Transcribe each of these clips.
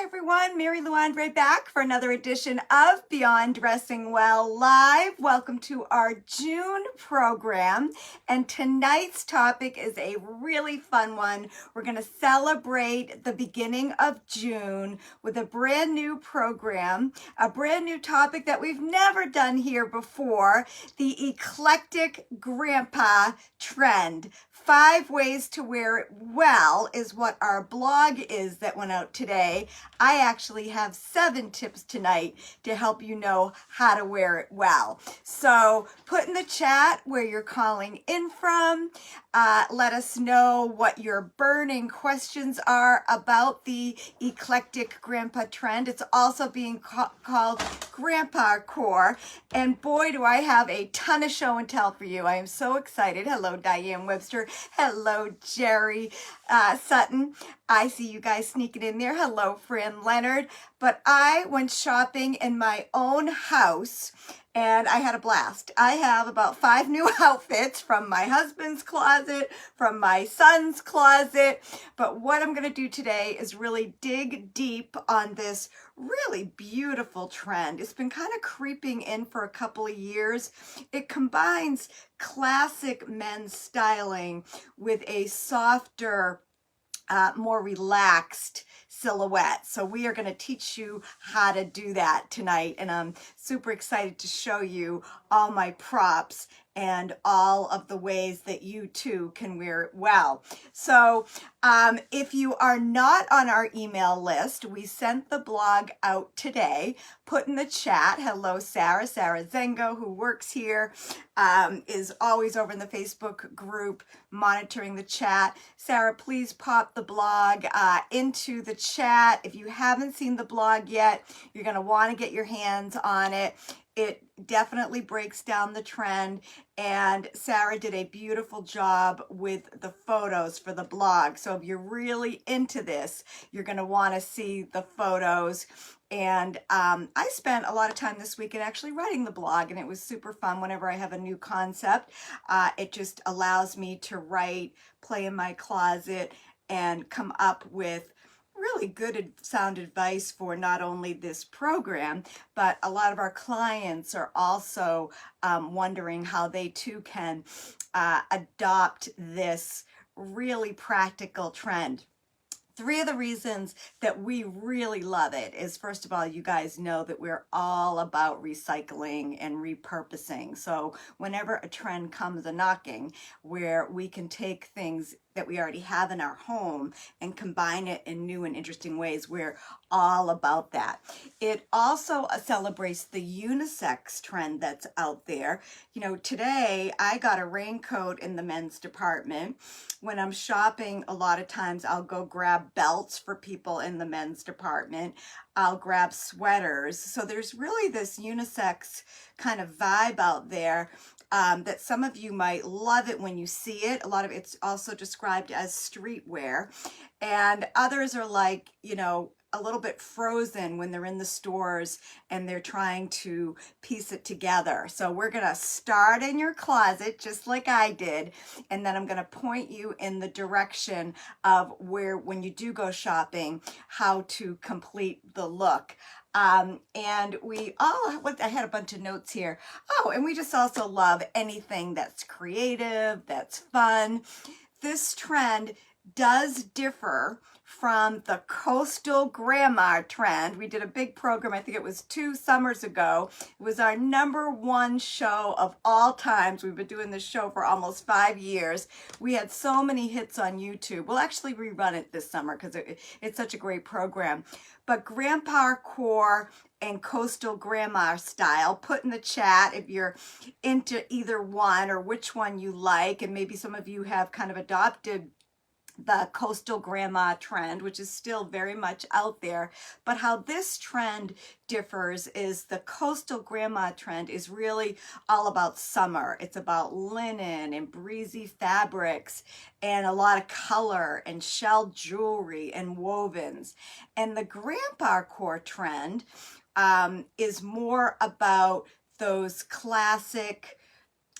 Hi everyone, Mary Lou Andre back for another edition of Beyond Dressing Well Live. Welcome to our June program, and tonight's topic is a really fun one. We're going to celebrate the beginning of June with a brand new program, a brand new topic that we've never done here before, the Eclectic Grandpa Trend. 5 ways to wear it well is what our blog is that went out today. I actually have 7 tips tonight to help you know how to wear it well. So put in the chat where you're calling in from. Let us know what your burning questions are about the Eclectic Grandpa Trend. It's also being called Grandpa Core. And boy, do I have a ton of show and tell for you. I am so excited. Hello, Diane Webster. Hello, Jerry Sutton. I see you guys sneaking in there. Hello, Fran Leonard. But I went shopping in my own house and I had a blast. I have about 5 new outfits from my husband's closet, from my son's closet. But what I'm going to do today is really dig deep on this really beautiful trend. It's been kind of creeping in for a couple of years. It combines classic men's styling with a softer, more relaxed silhouette. So we are going to teach you how to do that tonight, and I'm super excited to show you all my props and all of the ways that you too can wear it well. So if you are not on our email list, we sent the blog out today. Put in the chat, hello Sarah Zengo, who works here, is always over in the Facebook group monitoring the chat. Sarah, please pop the blog into the chat. If you haven't seen the blog yet, you're going to want to get your hands on it. It definitely breaks down the trend, and Sarah did a beautiful job with the photos for the blog. So if you're really into this, you're going to want to see the photos. And I spent a lot of time this weekend actually writing the blog, and it was super fun. Whenever I have a new concept, it just allows me to write, play in my closet, and come up with really good sound advice for not only this program, but a lot of our clients are also wondering how they too can adopt this really practical trend. 3 of the reasons that we really love it is, first of all, you guys know that we're all about recycling and repurposing. So whenever a trend comes a knocking where we can take things that we already have in our home and combine it in new and interesting ways, we're all about that. It also celebrates the unisex trend that's out there. You know, today I got a raincoat in the men's department. When I'm shopping, a lot of times I'll go grab belts for people in the men's department. I'll grab sweaters. So there's really this unisex kind of vibe out there that some of you might love it when you see it. A lot of it's also described as streetwear, and others are like, you know, a little bit frozen when they're in the stores and they're trying to piece it together. So we're going to start in your closet just like I did, and then I'm going to point you in the direction of where, when you do go shopping, how to complete the look. And I had a bunch of notes here. Oh, and we just also love anything that's creative, that's fun. This trend does differ from the coastal grandma trend. We did a big program, I think it was 2 summers ago. It was our #1 show of all times. We've been doing this show for almost 5 years. We had so many hits on YouTube. We'll actually rerun it this summer because it's such a great program. But Grandpa Core and coastal grandma style, put in the chat if you're into either one or which one you like, and maybe some of you have kind of adopted the coastal grandma trend, which is still very much out there. But how this trend differs is the coastal grandma trend is really all about summer. It's about linen and breezy fabrics and a lot of color and shell jewelry and wovens. And the grandpa core trend is more about those classic,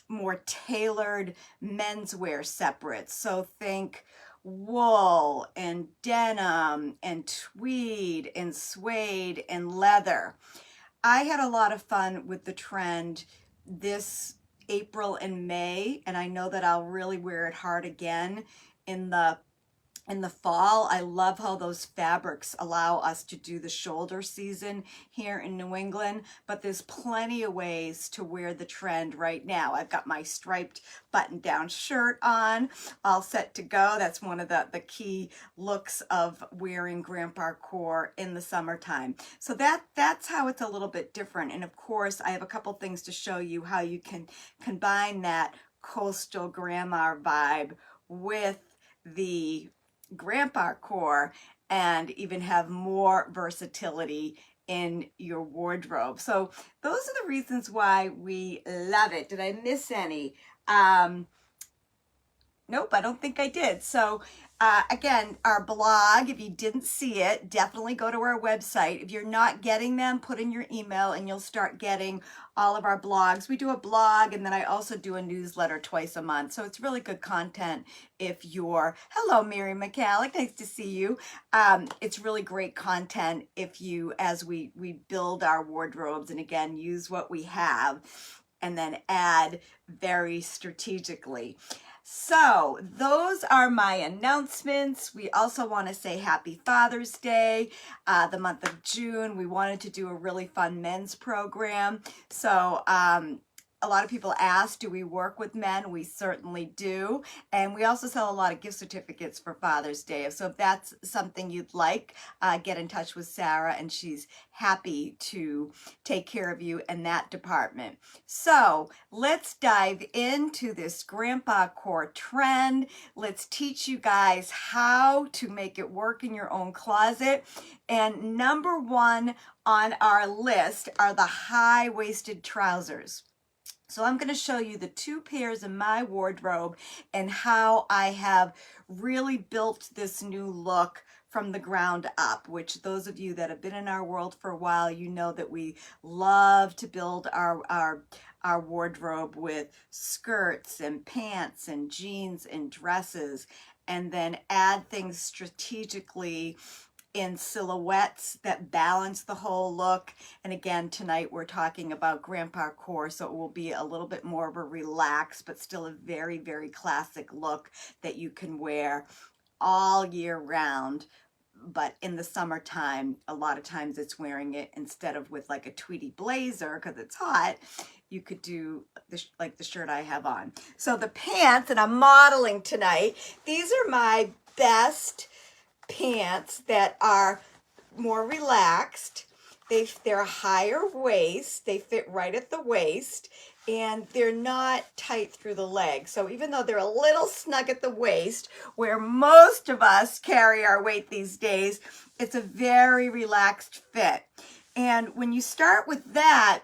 more tailored menswear separates. So think wool and denim and tweed and suede and leather. I had a lot of fun with the trend this April and May, and I know that I'll really wear it hard again in the fall. I love how those fabrics allow us to do the shoulder season here in New England, but there's plenty of ways to wear the trend right now. I've got my striped button-down shirt on, all set to go. That's one of the key looks of wearing Grandpa core in the summertime. So that's how it's a little bit different. And of course, I have a couple things to show you how you can combine that coastal grandma vibe with the Grandpa core and even have more versatility in your wardrobe. So those are the reasons why we love it. Did I miss any? Nope, I don't think I did. So again, our blog, if you didn't see it, definitely go to our website. If you're not getting them, put in your email and you'll start getting all of our blogs. We do a blog and then I also do a newsletter twice a month. So it's really good content if you're, hello, Mary McCallick, nice to see you. It's really great content if you, as we build our wardrobes and again, use what we have and then add very strategically. So those are my announcements. We also want to say happy Father's Day. The month of June, we wanted to do a really fun men's program. So a lot of people ask, do we work with men? We certainly do. And we also sell a lot of gift certificates for Father's Day. So if that's something you'd like, get in touch with Sarah and she's happy to take care of you in that department. So let's dive into this Grandpa core trend. Let's teach you guys how to make it work in your own closet. And number one on our list are the high-waisted trousers. So I'm going to show you the two pairs in my wardrobe and how I have really built this new look from the ground up, which those of you that have been in our world for a while, you know that we love to build our wardrobe with skirts and pants and jeans and dresses, and then add things strategically in silhouettes that balance the whole look. And again, tonight we're talking about Grandpa core, so it will be a little bit more of a relaxed, but still a very, very classic look that you can wear all year round. But in the summertime, a lot of times it's wearing it instead of with like a tweedy blazer because it's hot. You could do like the shirt I have on. So the pants, and I'm modeling tonight, these are my best pants that are more relaxed. They're a higher waist. They fit right at the waist and they're not tight through the leg. So even though they're a little snug at the waist, where most of us carry our weight these days, it's a very relaxed fit. And when you start with that,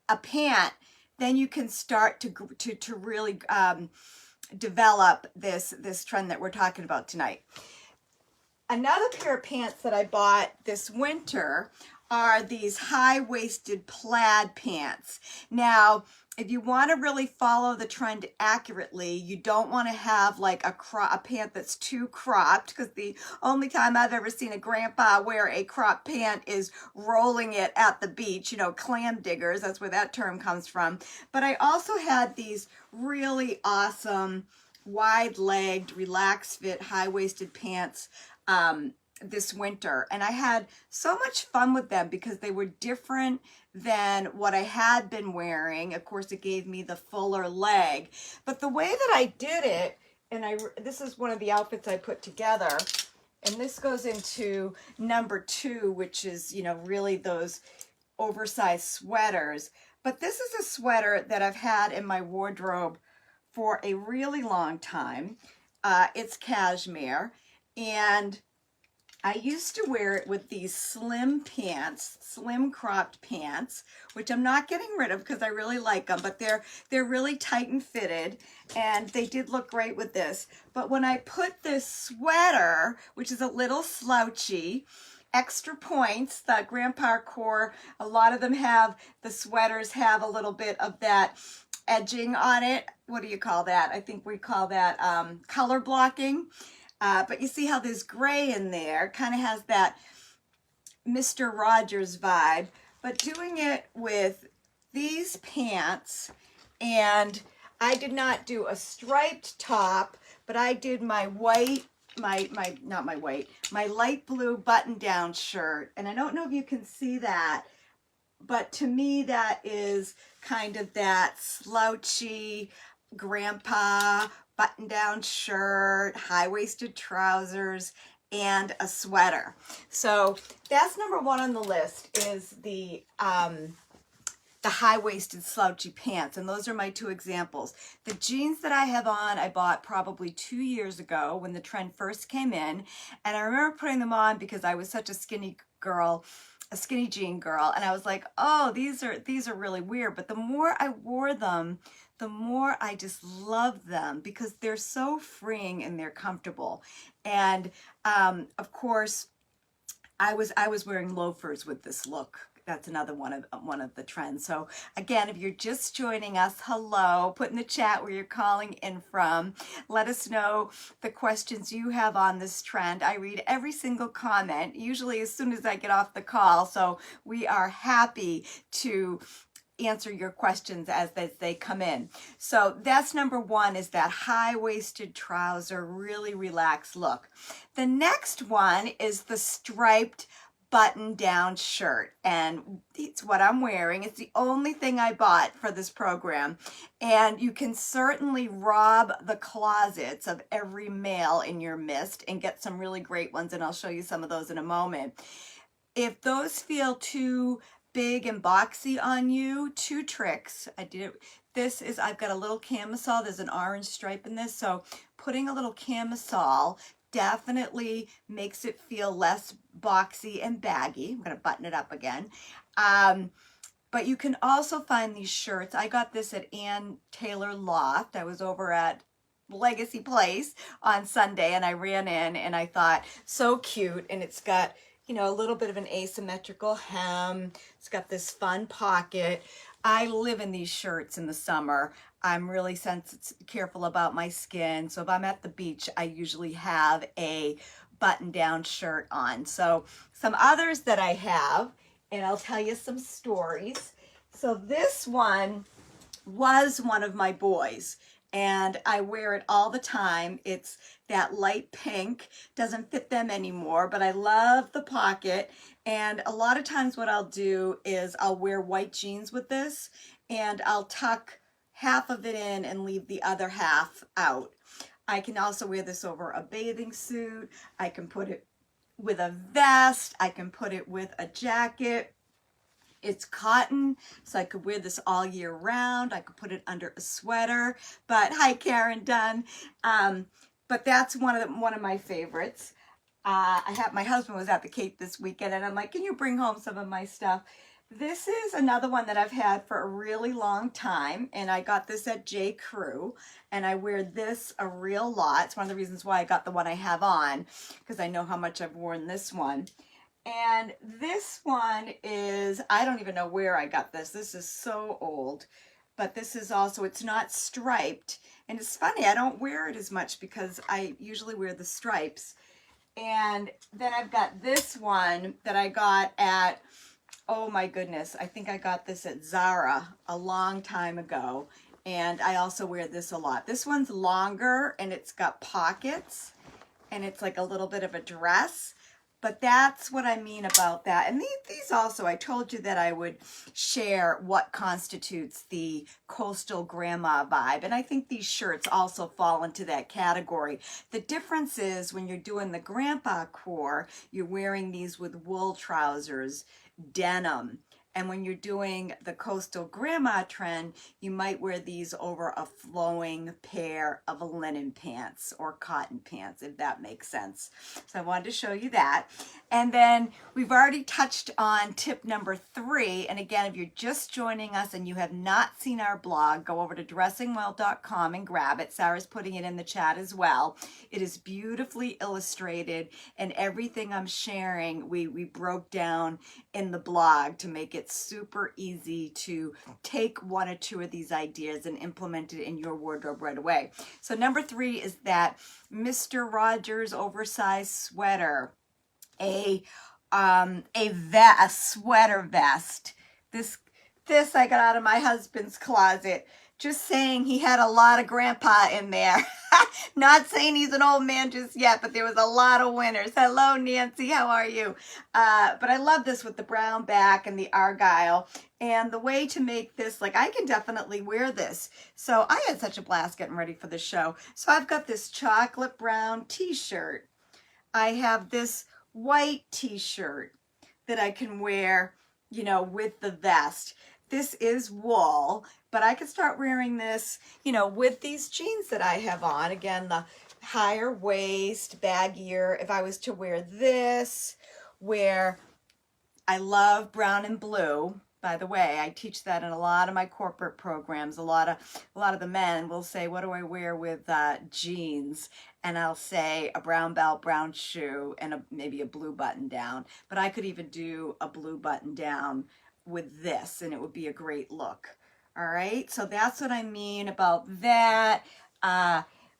a pant, then you can start to really develop this trend that we're talking about tonight. Another pair of pants that I bought this winter are these high-waisted plaid pants. Now, if you want to really follow the trend accurately, you don't want to have like a pant that's too cropped, because the only time I've ever seen a grandpa wear a cropped pant is rolling it at the beach, you know, clam diggers, that's where that term comes from. But I also had these really awesome wide-legged, relaxed fit, high-waisted pants this winter, and I had so much fun with them because they were different than what I had been wearing. Of course, it gave me the fuller leg, but the way that I did it, and this is one of the outfits I put together, and this goes into number 2, which is, you know, really those oversized sweaters. But this is a sweater that I've had in my wardrobe for a really long time. It's cashmere, and I used to wear it with these slim pants, slim cropped pants, which I'm not getting rid of because I really like them, but they're really tight and fitted, and they did look great with this. But when I put this sweater, which is a little slouchy, extra points, the Grandpa core, a lot of them have, the sweaters have a little bit of that edging on it. What do you call that? I think we call that color blocking. But you see how there's gray in there, kind of has that Mr. Rogers vibe, but doing it with these pants. And I did not do a striped top, but I did my white, my light blue button-down shirt. And I don't know if you can see that, but to me that is kind of that slouchy grandpa button-down shirt, high-waisted trousers, and a sweater. So that's number one on the list, is the high-waisted slouchy pants, and those are my two examples. The jeans that I have on, I bought probably 2 years ago when the trend first came in, and I remember putting them on because I was such a skinny girl, a skinny jean girl, and I was like, oh, these are really weird. But the more I wore them, the more I just love them because they're so freeing and they're comfortable. And of course, I was wearing loafers with this look. That's another one of the trends. So again, if you're just joining us, hello. Put in the chat where you're calling in from. Let us know the questions you have on this trend. I read every single comment, usually as soon as I get off the call. So we are happy to answer your questions as they come in. So that's number one, is that high-waisted trouser, really relaxed look. The next one is the striped button-down shirt, and it's what I'm wearing. It's the only thing I bought for this program, and you can certainly rob the closets of every male in your midst and get some really great ones, and I'll show you some of those in a moment. If those feel too big and boxy on you, two tricks. I did it. This is, I've got a little camisole. There's an orange stripe in this, so putting a little camisole definitely makes it feel less boxy and baggy. I'm going to button it up again. But you can also find these shirts. I got this at Ann Taylor Loft. I was over at Legacy Place on Sunday, and I ran in and I thought, so cute. And it's got, you know, a little bit of an asymmetrical hem. It's got this fun pocket. I live in these shirts in the summer. I'm really careful about my skin. So if I'm at the beach, I usually have a button-down shirt on. So some others that I have, and I'll tell you some stories. So this one was one of my boys, and I wear it all the time. It's that light pink, doesn't fit them anymore, but I love the pocket. And a lot of times what I'll do is I'll wear white jeans with this, and I'll tuck half of it in and leave the other half out. I can also wear this over a bathing suit. I can put it with a vest. I can put it with a jacket. It's cotton, so I could wear this all year round. I could put it under a sweater. But hi, Karen Dunn. But that's one of my favorites. My husband was at the Cape this weekend, and I'm like, can you bring home some of my stuff? This is another one that I've had for a really long time, and I got this at J. Crew, and I wear this a real lot. It's one of the reasons why I got the one I have on, because I know how much I've worn this one. And this one is, I don't even know where I got this. This is so old, but this is also, it's not striped. And it's funny, I don't wear it as much because I usually wear the stripes. And then I've got this one that I got at, oh my goodness, I think I got this at Zara a long time ago. And I also wear this a lot. This one's longer and it's got pockets and it's like a little bit of a dress. But that's what I mean about that. And these also, I told you that I would share what constitutes the coastal grandma vibe. And I think these shirts also fall into that category. The difference is when you're doing the grandpa core, you're wearing these with wool trousers, denim. And when you're doing the coastal grandma trend, you might wear these over a flowing pair of linen pants or cotton pants, if that makes sense. So I wanted to show you that. And then we've already touched on tip number 3. And again, if you're just joining us and you have not seen our blog, go over to dressingwell.com and grab it. Sarah's putting it in the chat as well. It is beautifully illustrated, and everything I'm sharing, we broke down in the blog to make it it's super easy to take one or two of these ideas and implement it in your wardrobe right away. So number 3 is that Mr. Rogers oversized sweater, a sweater vest. This I got out of my husband's closet. Just saying he had a lot of grandpa in there. Not saying he's an old man just yet, but there was a lot of winners. Hello, Nancy. How are you? But I love this with the brown back and the argyle. And the way to make this, like, I can definitely wear this. So I had such a blast getting ready for the show. So I've got this chocolate brown t-shirt. I have this white t-shirt that I can wear, you know, with the vest. This is wool, but I could start wearing this, you know, with these jeans that I have on. Again, the higher waist, baggier. If I was to wear this, where I love brown and blue. By the way, I teach that in a lot of my corporate programs. A lot of the men will say, what do I wear with jeans? And I'll say a brown belt, brown shoe, and maybe a blue button down. But I could even do a blue button down with this, and it would be a great look. All right, so that's what I mean about that.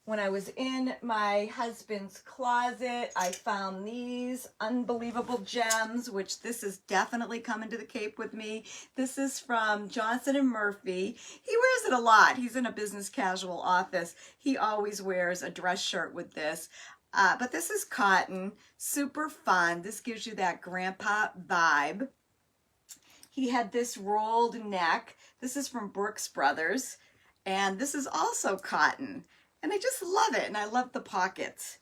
When I was in my husband's closet, I found these unbelievable gems, which this is definitely coming to the Cape with me. This is from Johnson & Murphy. He wears it a lot. He's in a business casual office. He always wears a dress shirt with this. But this is cotton, super fun. This gives you that grandpa vibe. He had this rolled neck. This is from Brooks Brothers. And this is also cotton. And I just love it. And I love the pockets.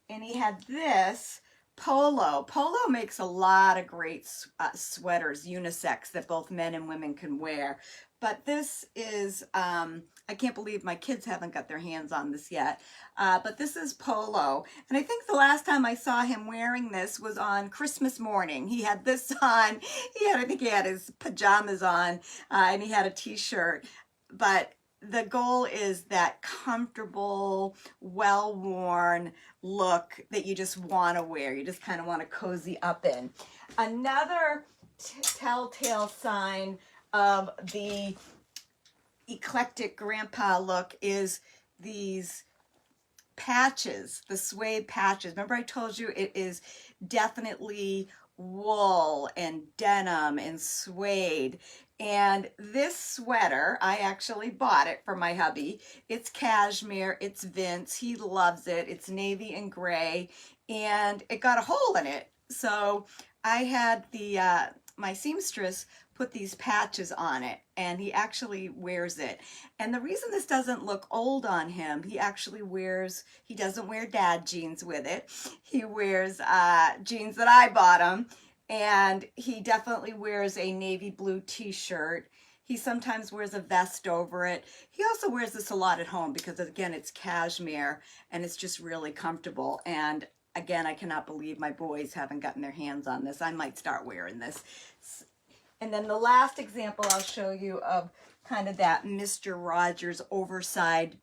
And he had this polo. Polo makes a lot of great sweaters, unisex, that both men and women can wear. But this is, I can't believe my kids haven't got their hands on this yet. But this is polo. And I think the last time I saw him wearing this was on Christmas morning. He had this on. I think he had his pajamas on, and he had a t-shirt. But the goal is that comfortable, well-worn look that you just want to wear. You just kind of want to cozy up in. Another telltale sign of the eclectic grandpa look is these patches, the suede patches. Remember I told you it is definitely wool and denim and suede. And this sweater, I actually bought it for my hubby. It's cashmere, it's Vince, he loves it. It's navy and gray, and it got a hole in it. So I had my seamstress put these patches on it, and he actually wears it. And the reason this doesn't look old on him, he doesn't wear dad jeans with it. He wears jeans that I bought him, and he definitely wears a navy blue t-shirt. He sometimes wears a vest over it. He also wears this a lot at home because, again, it's cashmere and it's just really comfortable. And again, I cannot believe my boys haven't gotten their hands on this. I might start wearing this. And then the last example I'll show you of kind of that Mr. Rogers oversized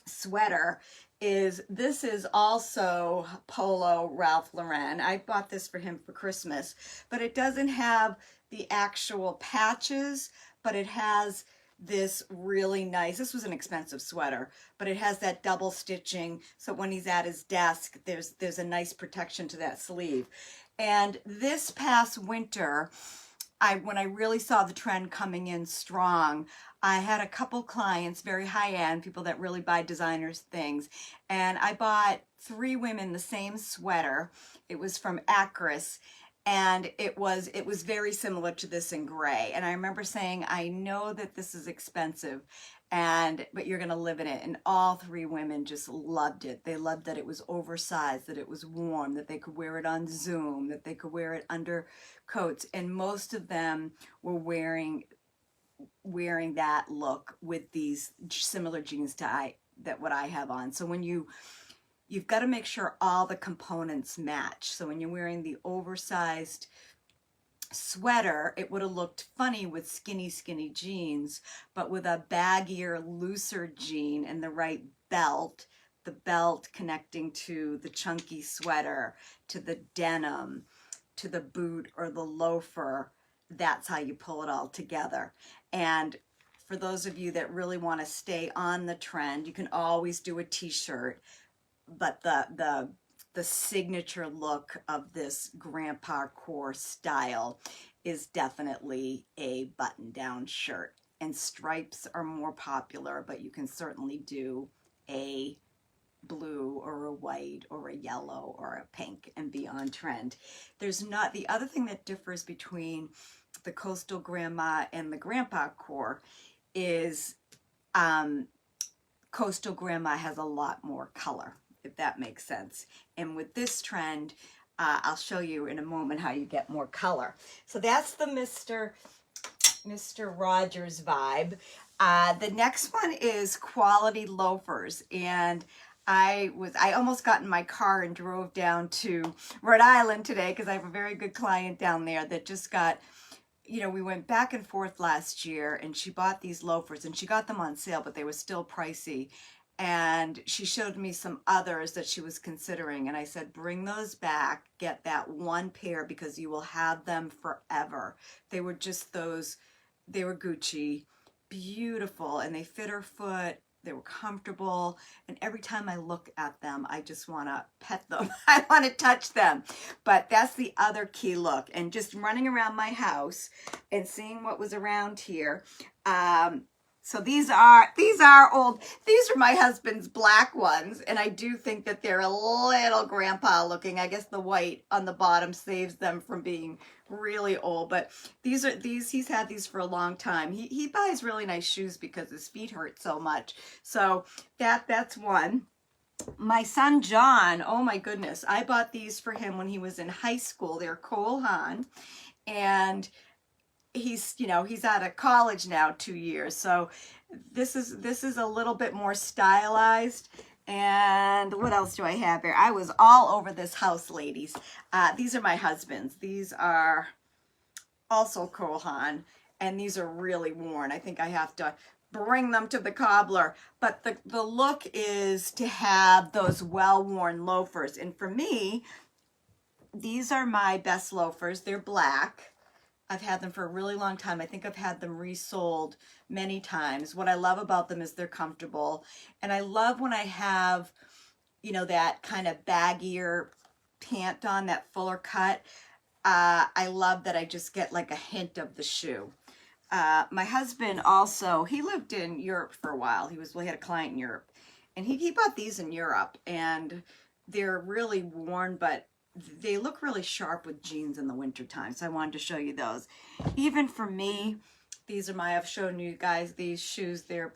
sweater is, this is also polo Ralph Lauren. I bought this for him for Christmas, but it doesn't have the actual patches, but it has this really nice, this was an expensive sweater, but it has that double stitching, so when he's at his desk, there's a nice protection to that sleeve. And this past winter, when I really saw the trend coming in strong, I had a couple clients, very high-end, people that really buy designers things, and I bought 3 women the same sweater. It was from Acris, and it was very similar to this in gray. And I remember saying, I know that this is expensive, but you're gonna live in it. And all 3 women just loved it. They loved that it was oversized, that it was warm, that they could wear it on Zoom, that they could wear it under coats. And most of them were wearing that look with these similar jeans to what I have on. So when you've got to make sure all the components match. So when you're wearing the oversized sweater, it would have looked funny with skinny jeans, but with a baggier, looser jean and the right belt, the belt connecting to the chunky sweater, to the denim, to the boot or the loafer, that's how you pull it all together. And for those of you that really want to stay on the trend, you can always do a t-shirt, but the signature look of this grandpa core style is definitely a button-down shirt. And stripes are more popular, but you can certainly do a blue or a white or a yellow or a pink and be on trend. There's not, the other thing that differs between the coastal grandma and the grandpa core is coastal grandma has a lot more color, if that makes sense. And with this trend, I'll show you in a moment how you get more color. So that's the Mr. Rogers vibe. The next one is quality loafers, and I almost got in my car and drove down to Rhode Island today because I have a very good client down there that just got, you know, we went back and forth last year, and she bought these loafers, and she got them on sale, but they were still pricey. And she showed me some others that she was considering, and I said, bring those back, get that one pair, because you will have them forever. They were just those, they were Gucci, beautiful, and they fit her foot. They were comfortable, and every time I look at them, I just want to pet them. I want to touch them. But that's the other key look. And just running around my house and seeing what was around here. So these are old. These are my husband's black ones, and I do think that they're a little grandpa looking. I guess the white on the bottom saves them from being really old, but he's had these for a long time. He buys really nice shoes because his feet hurt so much. So that's one. My son John, oh my goodness, I bought these for him when he was in high school. They're Cole Haan, and he's out of college now, 2 years. So this is a little bit more stylized. And what else do I have here? I was all over this house, ladies. These are my husband's. These are also Cole Haan, and these are really worn. I think I have to bring them to the cobbler. But the look is to have those well-worn loafers. And for me, these are my best loafers. They're black. I've had them for a really long time. I think I've had them resold many times. What I love about them is they're comfortable. And I love when I have, you know, that kind of baggier pant on, that fuller cut. I love that I just get like a hint of the shoe. My husband also, he lived in Europe for a while. He had a client in Europe. And he bought these in Europe. And they're really worn, but they look really sharp with jeans in the wintertime. So I wanted to show you those. Even for me, these are I've shown you guys these shoes. They're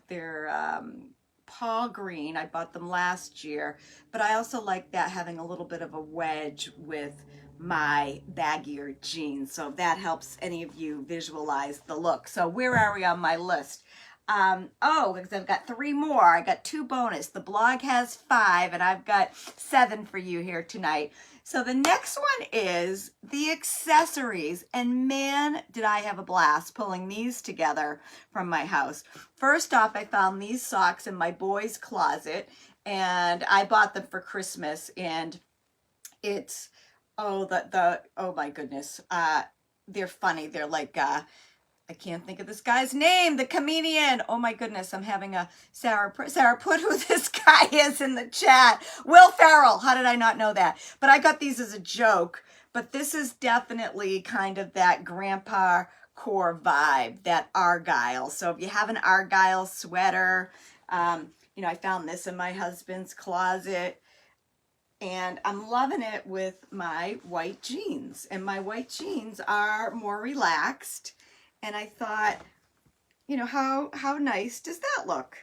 Paul Green. I bought them last year, but I also like that, having a little bit of a wedge with my baggier jeans. So that helps any of you visualize the look. So where are we on my list? Because I've got 3 more. I got 2 bonus. The blog has 5, and I've got 7 for you here tonight. So the next one is the accessories, and man, did I have a blast pulling these together from my house. First off, I found these socks in my boys' closet, and I bought them for Christmas, and it's, oh my goodness, they're funny. They're like, I can't think of this guy's name, the comedian. Oh my goodness, I'm having a Sarah, put who this guy is in the chat. Will Ferrell, how did I not know that? But I got these as a joke, but this is definitely kind of that grandpa core vibe, that Argyle. So if you have an Argyle sweater, you know, I found this in my husband's closet. And I'm loving it with my white jeans. And my white jeans are more relaxed. And I thought, you know, how nice does that look?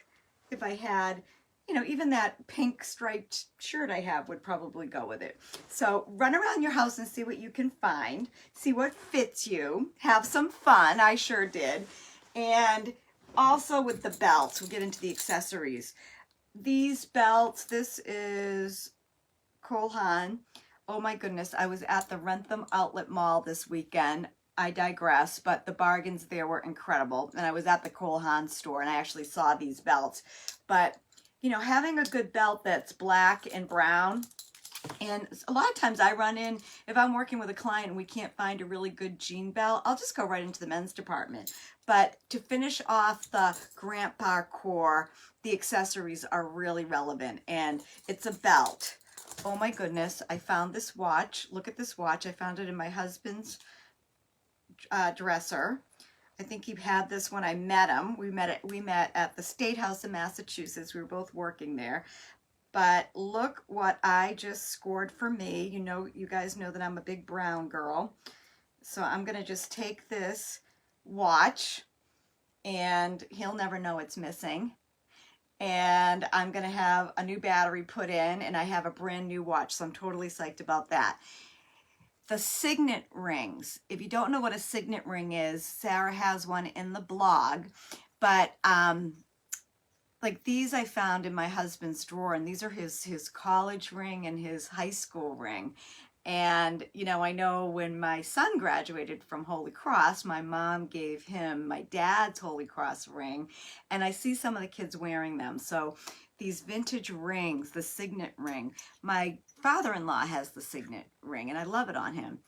If I had, you know, even that pink striped shirt I have would probably go with it. So run around your house and see what you can find. See what fits you. Have some fun. I sure did. And also with the belts, we'll get into the accessories. These belts, this is Cole Haan. Oh my goodness, I was at the Rentham Outlet Mall this weekend. I digress, but the bargains there were incredible. And I was at the Cole Haan store, and I actually saw these belts. But, you know, having a good belt that's black and brown, And a lot of times I run in, if I'm working with a client and we can't find a really good jean belt, I'll just go right into the men's department. But to finish off the grandpa core, the accessories are really relevant. And it's a belt. Oh my goodness, I found this watch. Look at this watch. I found it in my husband's dresser. I think he had this when I met him. We met at the State House in Massachusetts. We were both working there. But look what I just scored for me. You know, you guys know that I'm a big brown girl. So I'm going to just take this watch, and he'll never know it's missing. And I'm going to have a new battery put in, and I have a brand new watch. So I'm totally psyched about that. The signet rings. If you don't know what a signet ring is, Sarah has one in the blog. But like these I found in my husband's drawer, and these are his college ring and his high school ring. And, you know, I know when my son graduated from Holy Cross, my mom gave him my dad's Holy Cross ring, and I see some of the kids wearing them. So these vintage rings, the signet ring, my father-in-law has the signet ring, and I love it on him.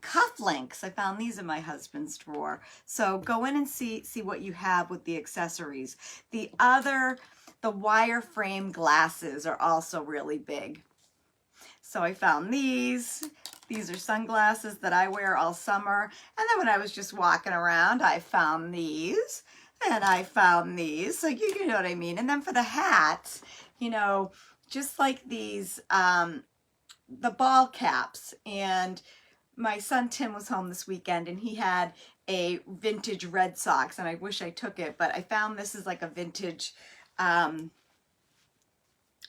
Cufflinks, I found these in my husband's drawer. So go in and see what you have with the accessories. The wireframe glasses are also really big. So I found these. These are sunglasses that I wear all summer. And then when I was just walking around, I found these. And I found these. So you know what I mean. And then for the hats, you know, just like these, the ball caps. And my son Tim was home this weekend, and he had a vintage Red Sox, and I wish I took it, but I found this is like a vintage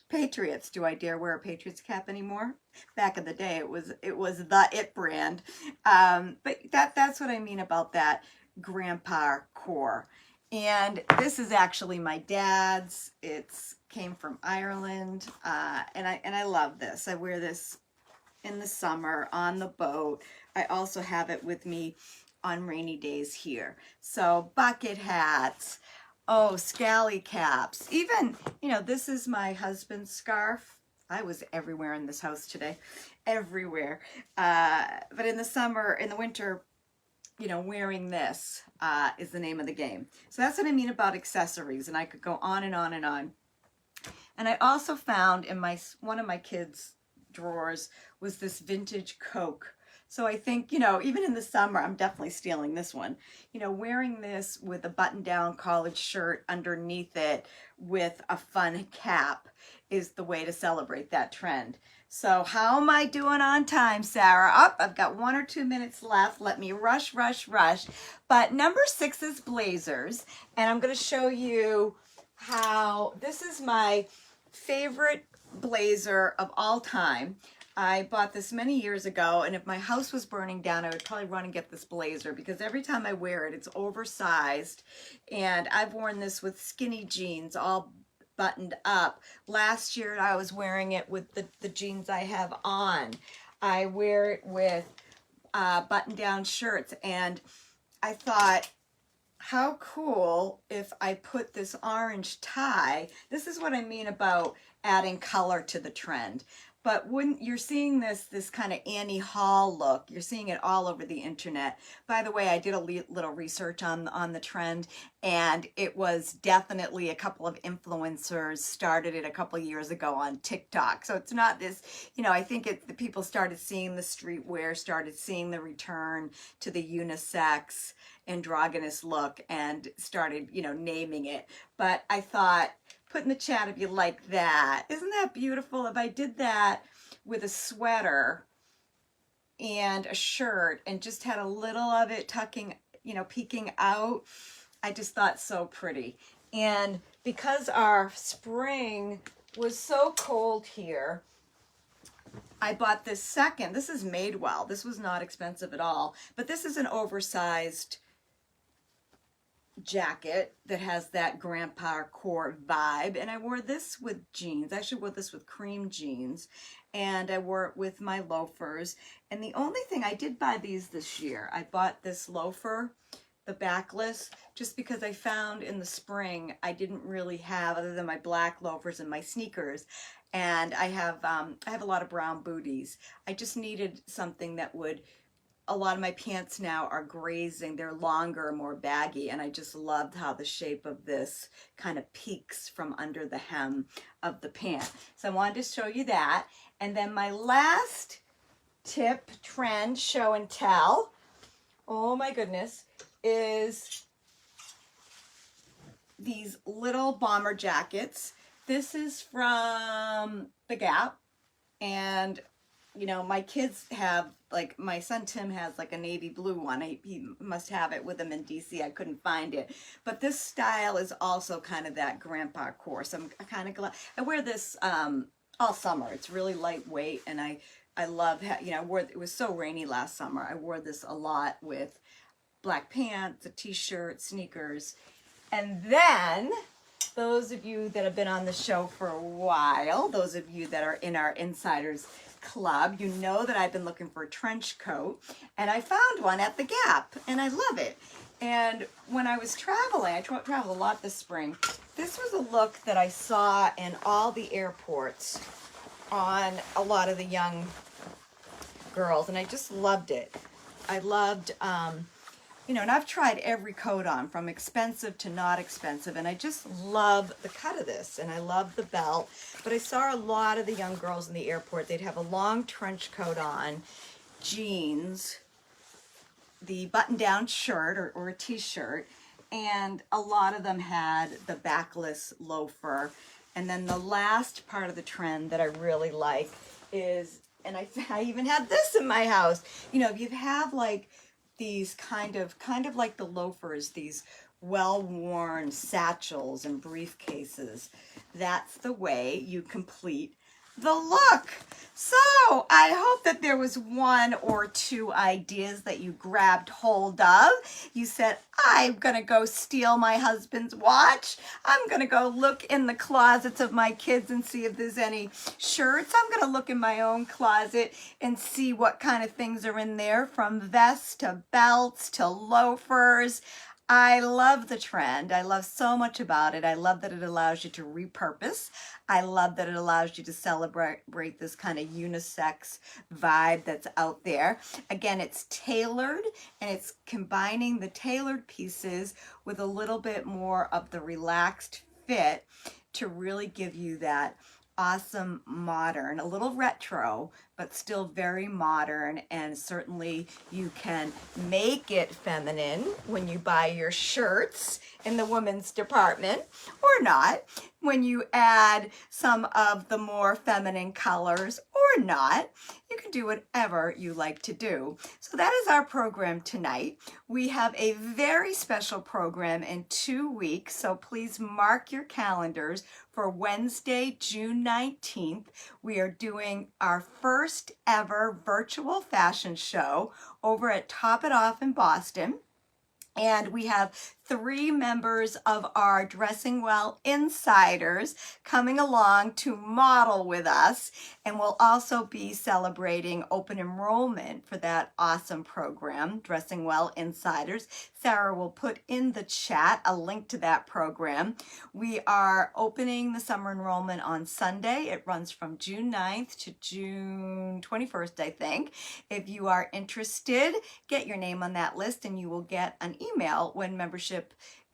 Patriots. Do I dare wear a Patriots cap anymore? Back in the day, it was the It brand. But that's what I mean about that grandpa core. And this is actually my dad's. It's came from Ireland, and I love this. I wear this in the summer on the boat. I also have it with me on rainy days here. So bucket hats, oh, scally caps, even, you know, this is my husband's scarf. I was everywhere in this house today, everywhere. But in the summer, in the winter, you know, wearing this is the name of the game. So that's what I mean about accessories, and I could go on and on and on. And I also found in one of my kids' drawers was this vintage Coke. So I think, you know, even in the summer, I'm definitely stealing this one. You know, wearing this with a button-down college shirt underneath it with a fun cap is the way to celebrate that trend. So how am I doing on time, Sarah? I've got 1 or 2 minutes left. Let me rush. But number 6 is blazers. And I'm going to show you how this is my favorite blazer of all time. I bought this many years ago, and if my house was burning down, I would probably run and get this blazer, because every time I wear it, it's oversized. And I've worn this with skinny jeans, all buttoned up. Last year, I was wearing it with the jeans I have on. I wear it with button-down shirts, and I thought, how cool if I put this orange tie. This is what I mean about adding color to the trend. But when you're seeing this kind of Annie Hall look, you're seeing it all over the internet. By the way, I did a little research on the trend, and it was definitely a couple of influencers started it a couple of years ago on TikTok. So it's not this, you know, I think the people started seeing the streetwear, started seeing the return to the unisex androgynous look, and started, you know, naming it. But I thought, put in the chat if you like that. Isn't that beautiful? If I did that with a sweater and a shirt and just had a little of it tucking, you know, peeking out, I just thought so pretty. And because our spring was so cold here, I bought this second. This is Madewell. This was not expensive at all, but this is an oversized jacket that has that grandpa core vibe, and I wore this with jeans. I actually wore this with cream jeans, and I wore it with my loafers. And the only thing, I did buy these this year. I bought this loafer, the backless, just because I found in the spring I didn't really have, other than my black loafers and my sneakers, and I have a lot of brown booties. I just needed something that would, a lot of my pants now are grazing. They're longer, more baggy, and I just loved how the shape of this kind of peeks from under the hem of the pant. So I wanted to show you that. And then my last tip, trend, show and tell, oh my goodness, is these little bomber jackets. This is from the Gap, and you know, my kids have, like, my son Tim has like a navy blue one. He must have it with him in DC. I couldn't find it. But this style is also kind of that grandpa core. So I'm kind of glad. I wear this all summer. It's really lightweight, and I love, you know, it was so rainy last summer. I wore this a lot with black pants, a t-shirt, sneakers. And then, those of you that have been on the show for a while, those of you that are in our Insiders Club, you know that I've been looking for a trench coat, and I found one at the Gap, and I love it. And when I was traveling, I traveled a lot this spring, this was a look that I saw in all the airports on a lot of the young girls, and I just loved it. I loved, you know, and I've tried every coat on, from expensive to not expensive, and I just love the cut of this, and I love the belt. But I saw a lot of the young girls in the airport, they'd have a long trench coat on, jeans, the button-down shirt or a t-shirt, and a lot of them had the backless loafer. And then the last part of the trend that I really like is, and I even have this in my house, you know, if you have like these kind of like the loafers, these well-worn satchels and briefcases, that's the way you complete the look. So I hope that there was one or two ideas that you grabbed hold of. You said, I'm gonna go steal my husband's watch. I'm gonna go look in the closets of my kids and see if there's any shirts. I'm gonna look in my own closet and see what kind of things are in there, from vests to belts to loafers. I love the trend. I love so much about it. I love that it allows you to repurpose. I love that it allows you to celebrate this kind of unisex vibe that's out there. Again, it's tailored, and it's combining the tailored pieces with a little bit more of the relaxed fit to really give you that awesome modern, a little retro, but still very modern. And certainly you can make it feminine when you buy your shirts in the women's department, or not, when you add some of the more feminine colors, or not. You can do whatever you like to do. So that is our program tonight. We have a very special program in 2 weeks, so please mark your calendars for Wednesday, June 19th. We are doing our first ever virtual fashion show over at Top It Off in Boston. And we have 3 members of our Dressing Well Insiders coming along to model with us. And we'll also be celebrating open enrollment for that awesome program, Dressing Well Insiders. Sarah will put in the chat a link to that program. We are opening the summer enrollment on Sunday. It runs from June 9th to June 21st, I think. If you are interested, get your name on that list and you will get an email when membership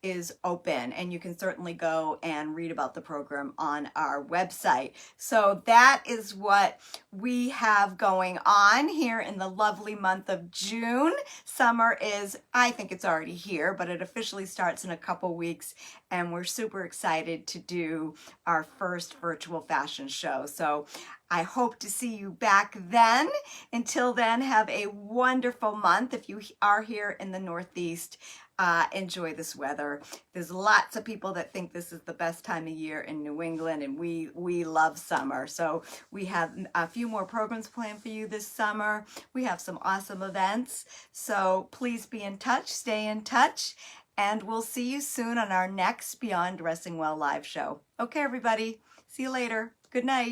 is open, and you can certainly go and read about the program on our website. So that is what we have going on here in the lovely month of June. Summer is, I think it's already here, but it officially starts in a couple weeks, and we're super excited to do our first virtual fashion show. So I hope to see you back then. Until then, have a wonderful month. If you are here in the Northeast, enjoy this weather. There's lots of people that think this is the best time of year in New England, and we love summer. So we have a few more programs planned for you this summer. We have some awesome events. So please be in touch, stay in touch, and we'll see you soon on our next Beyond Dressing Well live show. Okay, everybody. See you later. Good night.